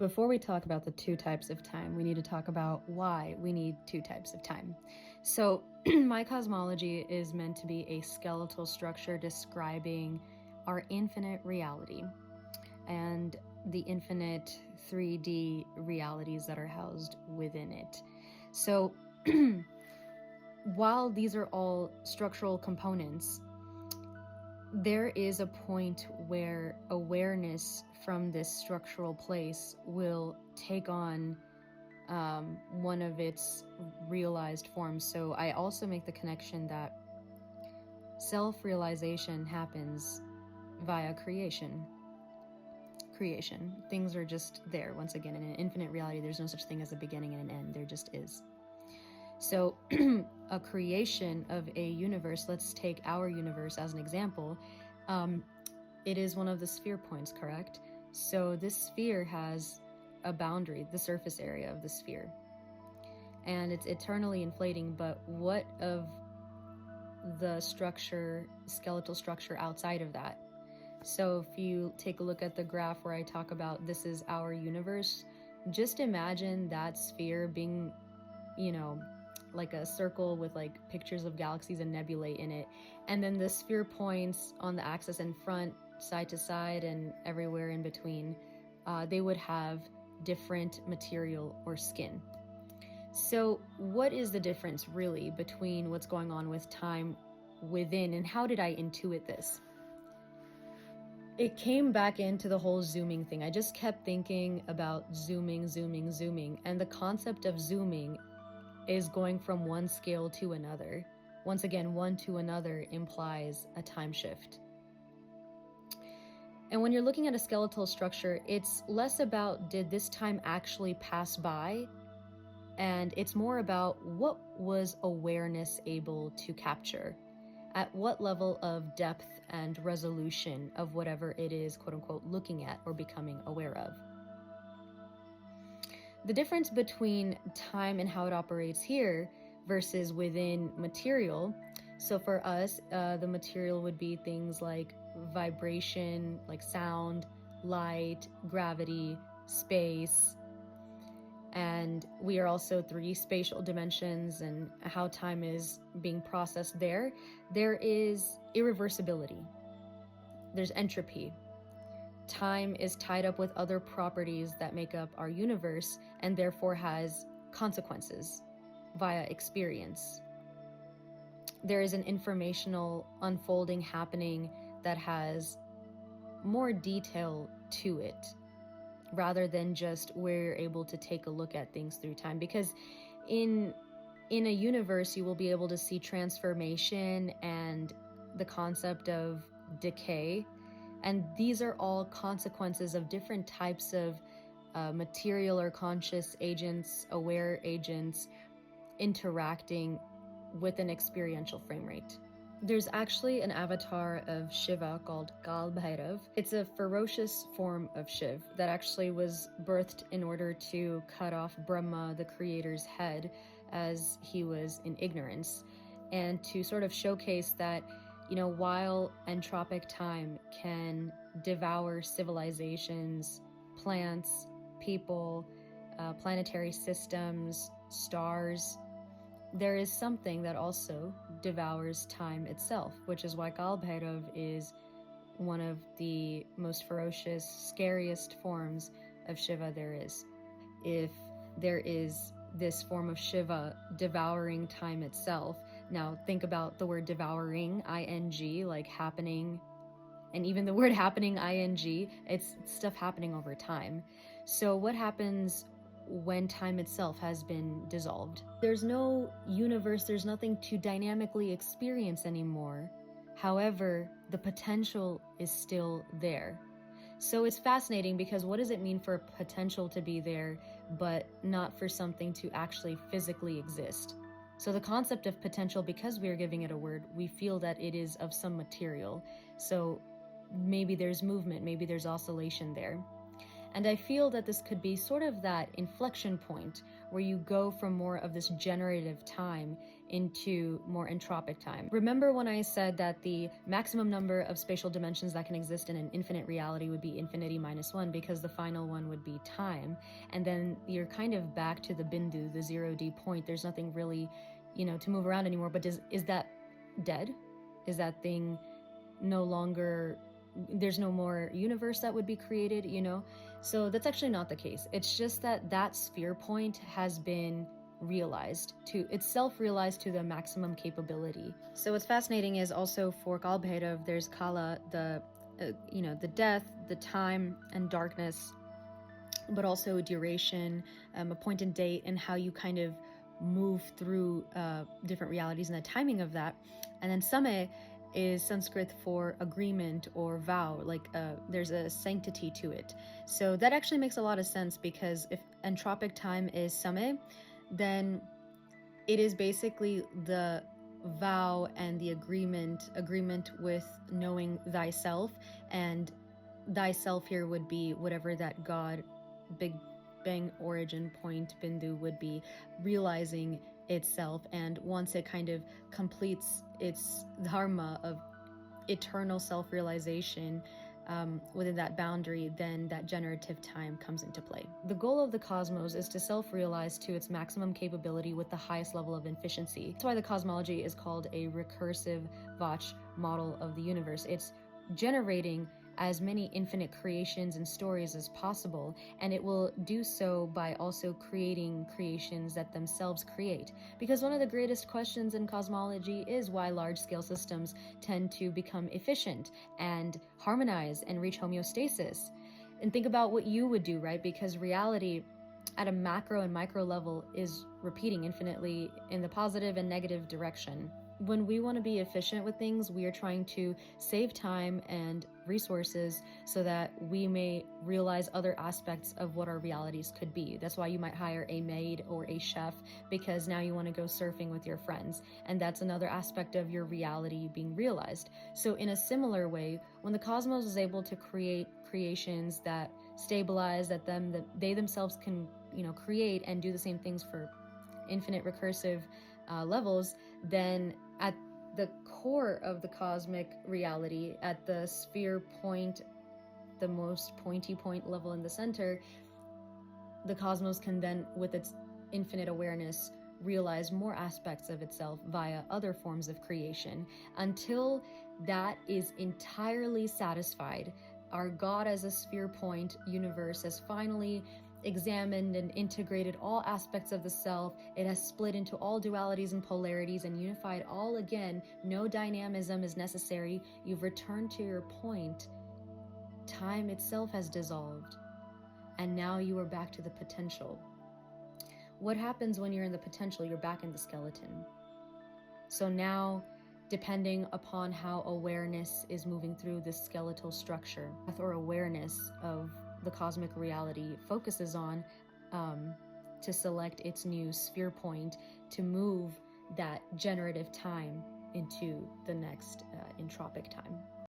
Before we talk about the two types of time, we need to talk about why we need two types of time. So, my cosmology is meant to be a skeletal structure describing our infinite reality and the infinite 3D realities that are housed within it. So, while these are all structural components, there is a point where awareness from this structural place will take on one of its realized forms. So I also make the connection that self-realization happens via creation. Things are just there. Once again, in an infinite reality, there's no such thing as a beginning and an end. There just is. So a creation of a universe, let's take our universe as an example. It is one of the sphere points, correct? So this sphere has a boundary, the surface area of the sphere. And it's eternally inflating, but what of the structure, skeletal structure outside of that? So if you take a look at the graph where I talk about this is our universe, just imagine that sphere being, like a circle with like pictures of galaxies and nebulae in it. And then the sphere points on the axis in front, side to side, and everywhere in between, they would have different material or skin. So what is the difference really between what's going on with time within, and how did I intuit this? It came back into the whole zooming thing. I just kept thinking about zooming, and the concept of zooming is going from one scale to another. Once again, one to another implies a time shift. And when you're looking at a skeletal structure, it's less about did this time actually pass by, and it's more about what was awareness able to capture, at what level of depth and resolution of whatever it is, quote unquote, looking at or becoming aware of. The difference between time and how it operates here versus within material. So for us, the material would be things like vibration, like sound, light, gravity, space. And we are also 3 spatial dimensions, and how time is being processed there. There is irreversibility. There's entropy. Time is tied up with other properties that make up our universe and therefore has consequences via experience. There is an informational unfolding happening that has more detail to it rather than just we're able to take a look at things through time. Because in a universe, you will be able to see transformation and the concept of decay. And these are all consequences of different types of material or conscious agents, aware agents, interacting with an experiential frame rate. There's actually an avatar of Shiva called Kal Bhairav. It's a ferocious form of Shiv that actually was birthed in order to cut off Brahma, the creator's head, as he was in ignorance, and to sort of showcase that while entropic time can devour civilizations, plants, people, planetary systems, stars, there is something that also devours time itself, which is why Kal Bhairav is one of the most ferocious, scariest forms of Shiva there is. If there is this form of Shiva devouring time itself, now think about the word devouring, ing, like happening, and even the word happening, ing, it's stuff happening over time. So what happens when time itself has been dissolved? There's no universe, there's nothing to dynamically experience anymore. However, the potential is still there. So it's fascinating because what does it mean for potential to be there, but not for something to actually physically exist? So the concept of potential, because we are giving it a word, we feel that it is of some material. So maybe there's movement, maybe there's oscillation there. And I feel that this could be sort of that inflection point where you go from more of this generative time into more entropic time. Remember when I said that the maximum number of spatial dimensions that can exist in an infinite reality would be infinity minus one, because the final one would be time. And then you're kind of back to the bindu, the 0D point. There's nothing really, to move around anymore. But is that dead? Is that thing no longer, there's no more universe that would be created, So that's actually not the case. It's just that sphere point has been it's self-realized to the maximum capability. So what's fascinating is also for Kalbhairav, there's Kala, the death, the time and darkness, but also duration, a point and date, and how you kind of move through different realities and the timing of that. And then Samay is Sanskrit for agreement or vow, like there's a sanctity to it. So that actually makes a lot of sense, because if entropic time is Samay, then it is basically the vow and the agreement with knowing thyself, and thyself here would be whatever that God, Big Bang origin point, Bindu, would be, realizing itself. And once it kind of completes its dharma of eternal self-realization within that boundary, then that generative time comes into play. The goal of the cosmos is to self-realize to its maximum capability with the highest level of efficiency. That's why the cosmology is called a recursive Vach model of the universe. It's generating as many infinite creations and stories as possible, and it will do so by also creating creations that themselves create. Because one of the greatest questions in cosmology is why large-scale systems tend to become efficient and harmonize and reach homeostasis. And think about what you would do, right? Because reality at a macro and micro level is repeating infinitely in the positive and negative direction. When we want to be efficient with things, we are trying to save time and resources so that we may realize other aspects of what our realities could be. That's why you might hire a maid or a chef, because now you want to go surfing with your friends, and that's another aspect of your reality being realized. So in a similar way, when the cosmos is able to create creations that stabilize, that they themselves can create and do the same things for infinite recursive levels, then at the core of the cosmic reality, at the sphere point, the most pointy point level in the center, the cosmos can then, with its infinite awareness, realize more aspects of itself via other forms of creation. Until that is entirely satisfied, our God as a sphere point universe has finally examined and integrated all aspects of the self. It has split into all dualities and polarities and unified all again. No dynamism is necessary. You've returned to your point. Time itself has dissolved, and now you are back to the potential. What happens when you're in the potential? You're back in the skeleton. So now, depending upon how awareness is moving through this skeletal structure, or awareness of the cosmic reality focuses on, to select its new sphere point to move that generative time into the next entropic time.